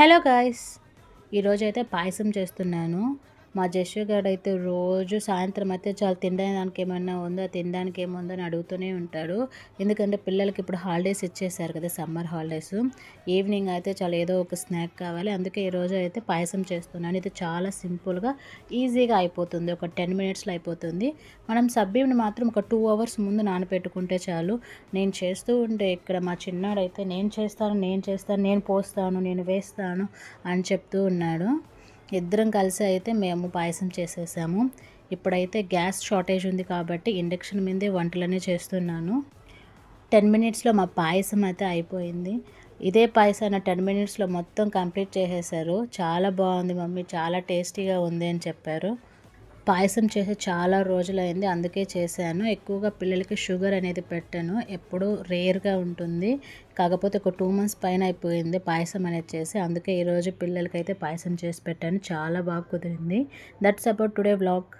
Hello guys! ఈరోజైతే పాయసం చేస్తున్నాను. మా జశ్వి గాడైతే రోజు సాయంత్రం అయితే చాలు తినడానికి ఏమన్నా ఉందా? తినడానికి ఏముందో అని అడుగుతూనే ఉంటాడు. ఎందుకంటే పిల్లలకి ఇప్పుడు హాలిడేస్ ఇచ్చేసారు కదా! Summer holidays. ఈవినింగ్ అయితే చాలు ఏదో ఒక స్నాక్ కావాలి. అందుకే ఈరోజు అయితే పాయసం చేస్తున్నాను. ఇది చాలా సింపుల్‌గా, ఈజీగా అయిపోతుంది. ఒక 10 మినిట్స్‌లో అయిపోతుంది. మనం సబ్బీని మాత్రం ఒక 2 అవర్స్ ముందు నానబెట్టుకుంటే చాలు. నేను చేస్తూ ఉంటే ఇక్కడ మా చిన్నాడైతే నేను పోస్తాను, నేను వేస్తాను అని చెప్తూ ఉన్నాడు. ఇద్దరం కలిసి అయితే మేము పాయసం చేసేసాము. ఇప్పుడైతే గ్యాస్ షార్టేజ్ ఉంది కాబట్టి ఇండక్షన్ మీదే వంటలన్నీ చేస్తున్నాను. 10 మినిట్స్‌లో మా పాయసం అయితే అయిపోయింది. ఇదే పాయసాన్ని 10 మినిట్స్‌లో మొత్తం కంప్లీట్ చేసేసారు. చాలా బాగుంది మమ్మీ, చాలా టేస్టీగా ఉంది అని చెప్పారు. పాయసం చేసి చాలా రోజులైంది, అందుకే చేశాను. ఎక్కువగా పిల్లలకి షుగర్ అనేది పెట్టను. ఎప్పుడూ రేర్‌గా ఉంటుంది. కాకపోతే ఒక 2 మంత్స్ పైన అయిపోయింది పాయసం అనేది చేసి. అందుకే ఈరోజు పిల్లలకైతే పాయసం చేసి పెట్టాను. చాలా బాగా కుదిరింది. That's about today vlog.